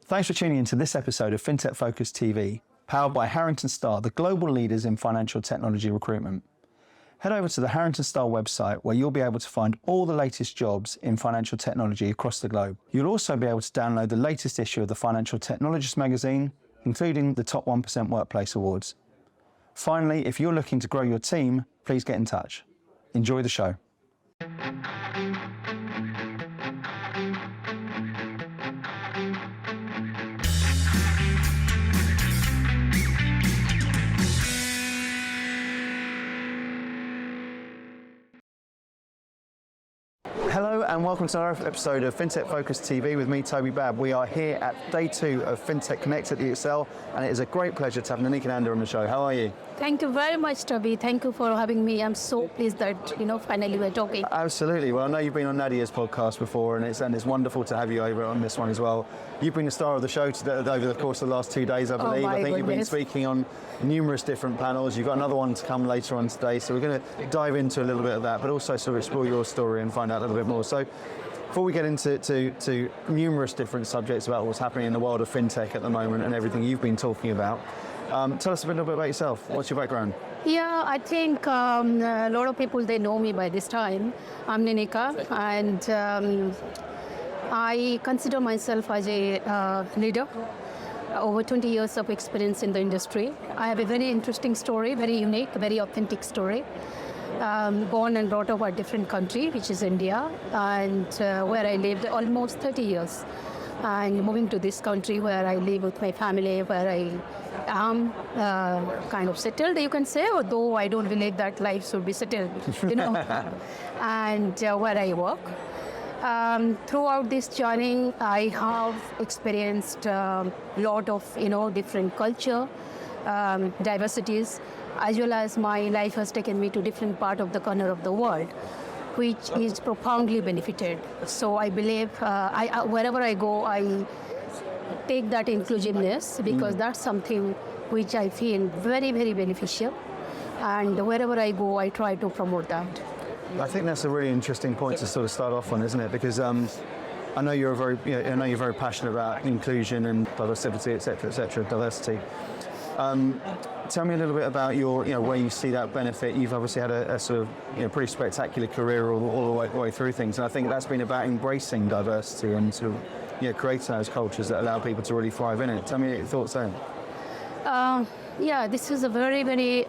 Thanks for tuning into this episode of FinTech Focus TV, powered by Harrington Starr, the global leaders in financial technology recruitment. Head over to the Harrington Starr website where you'll be able to find all the latest jobs in financial technology across the globe. You'll also be able to download the latest issue of the Financial Technologist magazine, including the Top 1% Workplace Awards. Finally, if you're looking to grow your team, please get in touch. Enjoy the show. Hello and welcome to another episode of FinTech Focus TV with me, Toby Babb. We are here at day 2 of FinTech Connect at the EXL, and it is a great pleasure to have Ninika Nanda on the show. How are you? Thank you very much, Toby. Thank you for having me. I'm so pleased that, finally we're talking. Absolutely. Well, I know you've been on Nadia's podcast before, and it's wonderful to have you over on this one as well. You've been the star of the show over the course of the last 2 days, I believe. I think you've been speaking on numerous different panels. You've got another one to come later on today, so we're going to dive into a little bit of that, but also sort of explore your story and find out a little bit more. So before we get into numerous different subjects about what's happening in the world of FinTech at the moment and everything you've been talking about, tell us a little bit about yourself. What's your background? Yeah, I think a lot of people, they know me by this time. I'm Ninika, and I consider myself as a leader. Over 20 years of experience in the industry. I have a very interesting story, very unique, very authentic story. Born and brought up a different country, which is India, and where I lived almost 30 years. And moving to this country where I live with my family, where I am kind of settled, you can say, although I don't believe that life should be settled, and where I work. Throughout this journey, I have experienced a lot of, different culture, diversities, as well as my life has taken me to different part of the corner of the world, which is profoundly benefited. So I believe wherever I go, I take that inclusiveness because that's something which I feel very, very beneficial. And wherever I go, I try to promote that. I think that's a really interesting point to sort of start off on, isn't it? Because I know you're very passionate about inclusion and diversity, etc., diversity. Tell me a little bit about your, where you see that benefit. You've obviously had a sort of, pretty spectacular career all the way through things, and I think that's been about embracing diversity and sort of, creating those cultures that allow people to really thrive in it. Tell me your thoughts there. This is a very, very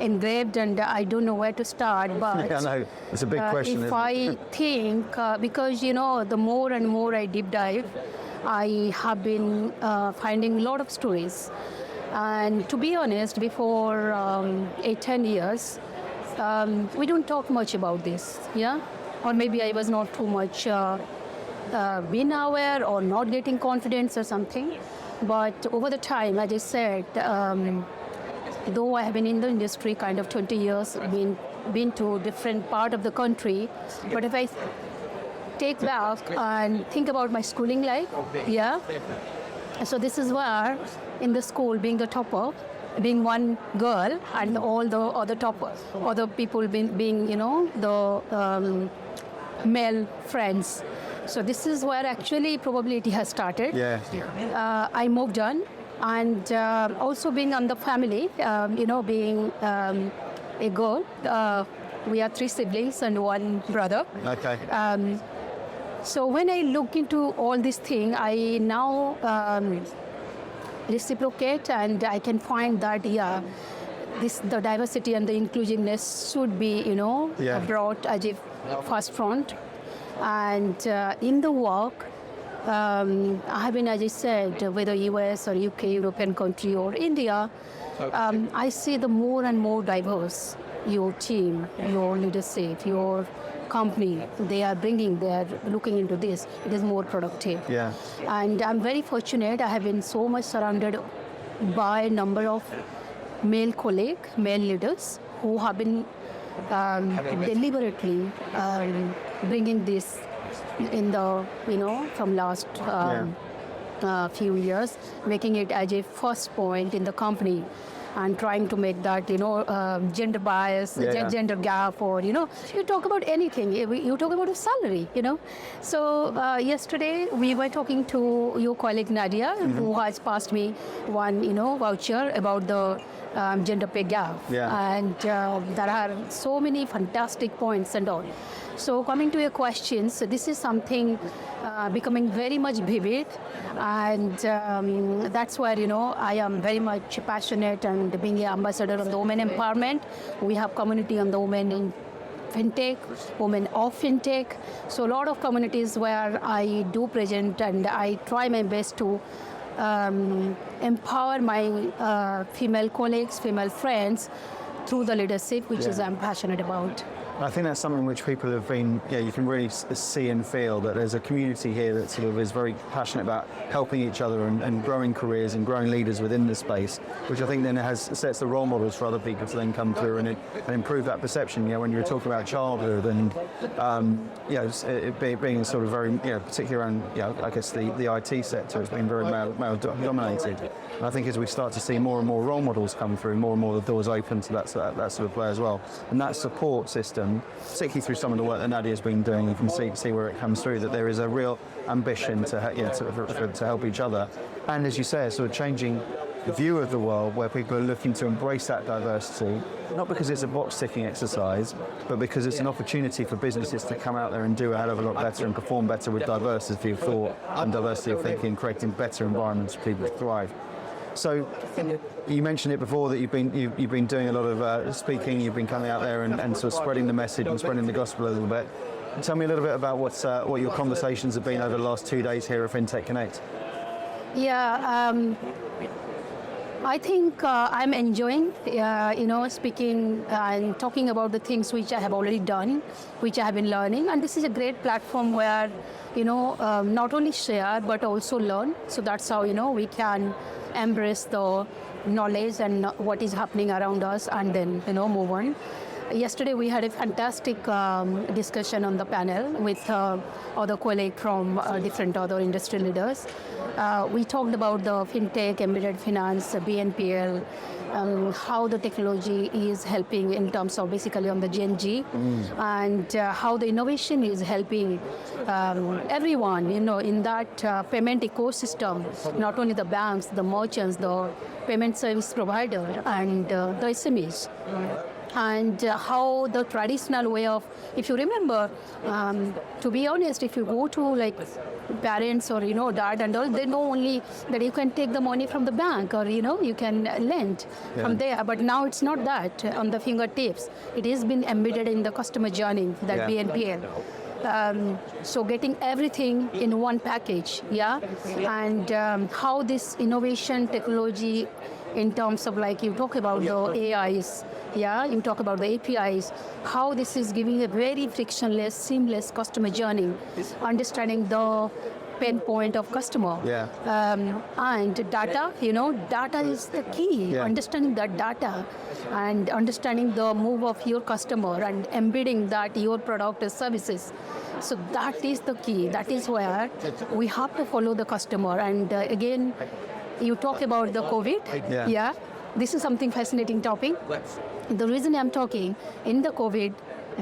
engraved, and I don't know where to start, but I know it's a big question. If I think, because the more and more I deep dive, I have been finding a lot of stories, and to be honest, before 8-10 years, we don't talk much about this, or maybe I was not too much being aware or not getting confidence or something, but over the time, as I said, though I have been in the industry kind of 20 years, been to different part of the country, but if I take back and think about my schooling life, so this is where in the school, being the topper, being one girl and all the other people being the male friends. So this is where actually probability has started. I moved on. And also being on the family, being a girl, we are 3 siblings and 1 brother. Okay. So when I look into all these things, I now reciprocate, and I can find that the diversity and the inclusiveness should be brought as a first front, and in the work. I have been, as I said, whether US or UK, European country or India, I see the more and more diverse your team, your leadership, your company, they are looking into this. It is more productive. And I'm very fortunate. I have been so much surrounded by a number of male colleagues, male leaders who have been deliberately bringing this in the, from last few years, making it as a first point in the company and trying to make that, gender bias, gender gap, or, you talk about anything. You talk about a salary, So yesterday we were talking to your colleague Nadia, who has passed me one, voucher about the gender pay gap. And there are so many fantastic points and all. So coming to your questions, this is something becoming very much vivid, and that's where I am very much passionate and being an ambassador of the women empowerment. We have community on the women in FinTech, women of FinTech. So a lot of communities where I do present, and I try my best to empower my female colleagues, female friends through the leadership, which is I'm passionate about. I think that's something which people have been, you can really see and feel that there's a community here that sort of is very passionate about helping each other and growing careers and growing leaders within the space, which I think then sets the role models for other people to then come through and improve that perception. When you're talking about childhood and, it being sort of very, particularly around, I guess the IT sector has been very male dominated. And I think as we start to see more and more role models come through, more and more the doors open to that sort of play as well. And that support system, particularly through some of the work that Nadia's been doing, you can see where it comes through, that there is a real ambition to help each other. And as you say, sort of changing the view of the world where people are looking to embrace that diversity, not because it's a box-ticking exercise, but because it's an opportunity for businesses to come out there and do a hell of a lot better and perform better with diversity of thought and diversity of thinking, creating better environments for people to thrive. So you mentioned it before that you've been doing a lot of speaking. You've been coming out there and sort of spreading the message and spreading the gospel a little bit. Tell me a little bit about what your conversations have been over the last 2 days here at FinTech Connect. I think I'm enjoying, speaking and talking about the things which I have already done, which I have been learning. And this is a great platform where, not only share, but also learn. So that's how, we can embrace the knowledge and what is happening around us and then, move on. Yesterday we had a fantastic discussion on the panel with other colleagues from different other industry leaders. We talked about the FinTech, embedded finance, BNPL, how the technology is helping in terms of basically on the Gen Z, and how the innovation is helping everyone, in that payment ecosystem, not only the banks, the merchants, the payment service provider, and the SMEs. And how the traditional way of, if you remember, to be honest, if you go to parents or dad and all, they know only that you can take the money from the bank or you can lend from there. But now it's not that on the fingertips. It has been embedded in the customer journey, that BNPL. So getting everything in one package, and how this innovation technology in terms of you talk about the AIs, you talk about the APIs, how this is giving a very frictionless, seamless customer journey, understanding the pain point of customer. And data, data is the key, understanding that data and understanding the move of your customer and embedding that your product or services. So that is the key. That is where we have to follow the customer. And again, you talk about the COVID. This is something fascinating topic. The reason I'm talking, in the COVID,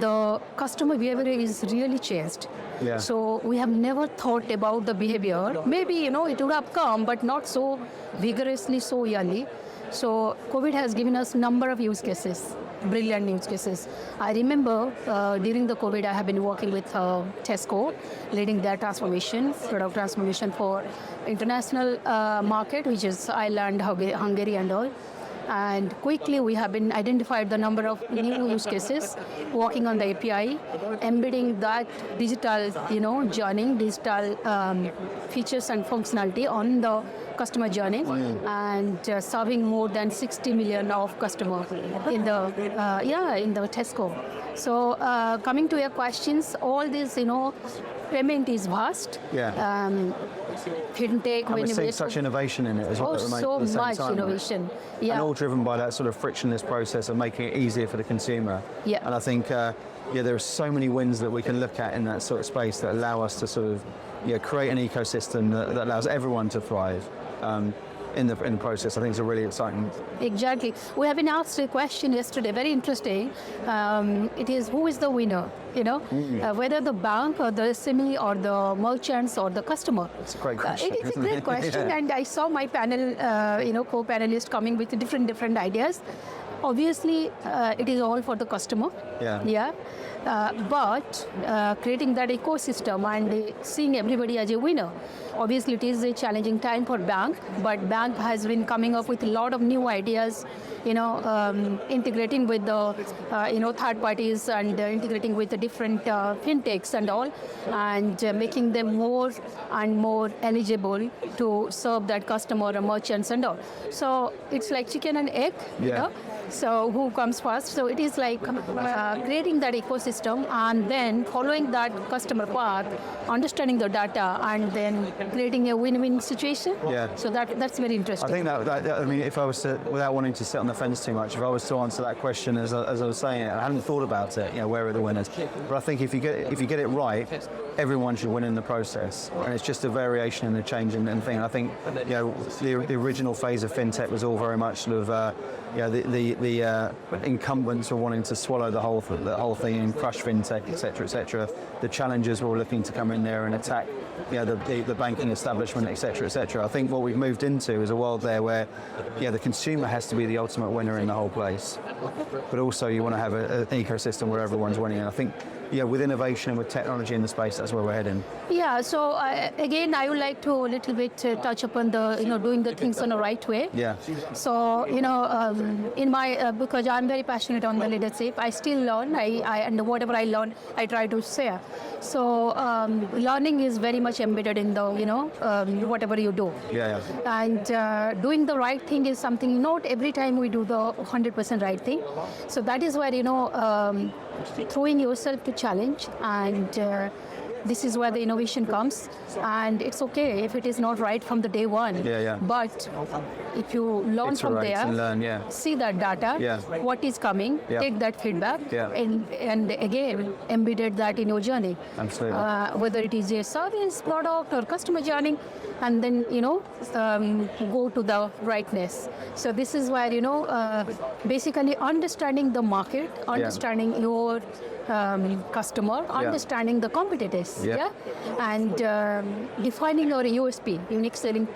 the customer behavior is really changed. So we have never thought about the behavior. Maybe, it would have come, but not so vigorously, so early. So COVID has given us a number of use cases, brilliant use cases. I remember during the COVID, I have been working with Tesco, leading their transformation, product transformation for international market, which is Ireland, Hungary and all. And quickly we have been identified the number of new use cases, working on the API, embedding that digital, journey, digital features and functionality on the customer journey, and serving more than 60 million of customers in the Tesco. So coming to your questions, all this, payment is vast. FinTech, and we're seeing such innovation in it as well. So much innovation. And all driven by that sort of frictionless process of making it easier for the consumer. And I think there are so many wins that we can look at in that sort of space that allow us to sort of create an ecosystem that allows everyone to thrive. In the process. I think it's a really exciting. Exactly. We have been asked a question yesterday, very interesting. It is, who is the winner? Whether the bank or the SME or the merchants or the customer. It's a great question. It is a great question, and I saw my panel, co-panelists coming with different ideas. Obviously, it is all for the customer. But creating that ecosystem and seeing everybody as a winner. Obviously, it is a challenging time for bank, but bank has been coming up with a lot of new ideas, integrating with the, third parties and integrating with the different FinTechs and all, and making them more and more eligible to serve that customer or merchants and all. So it's like chicken and egg, So who comes first? So it is like creating that ecosystem and then following that customer path, understanding the data, and then creating a win-win situation. So that's very interesting. I think that if I was to, without wanting to sit on the fence too much, if I was to answer that question as I was saying it, I hadn't thought about it. Where are the winners? But I think if you get it right, everyone should win in the process, and it's just a variation and a change in thing. I think the original phase of FinTech was all very much sort of the incumbents were wanting to swallow the whole thing and crush FinTech, etc. The challengers were looking to come in there and attack the banking establishment, etc. I think what we've moved into is a world there where the consumer has to be the ultimate winner in the whole place, but also you want to have an ecosystem where everyone's winning. And I think with innovation and with technology in the space, that's where we're heading. So again, I would like to a little bit touch upon the doing the things in the right way. So in my because I'm very passionate on the leadership, I still learn. And whatever I learn, I try to share. So learning is very much embedded in the whatever you do. And doing the right thing is something. Not every time we do the 100% right thing. So that is where throwing yourself to challenge, and this is where the innovation comes. And it's okay if it is not right from the day one. But if you learn from there, and see that data, what is coming, take that feedback, and again embedded that in your journey. Absolutely. Whether it is a service, product, or customer journey, and then go to the rightness. So this is where basically understanding the market, understanding your customer, understanding the competitors, and defining your USP, unique selling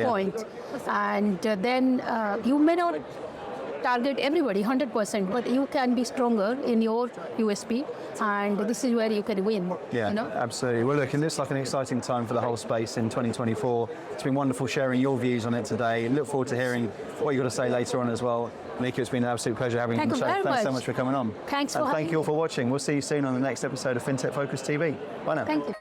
point, and then you may not target everybody 100%, but you can be stronger in your USP, and this is where you can win. Absolutely. Well, look, it looks like an exciting time for the whole space in 2024. It's been wonderful sharing your views on it today. Look forward to hearing what you've got to say later on as well. Ninika, it's been an absolute pleasure having you on the show. Thanks so much for coming on. Thanks for having me. Thank you all for watching. We'll see you soon on the next episode of FinTech Focus TV. Bye now. Thank you.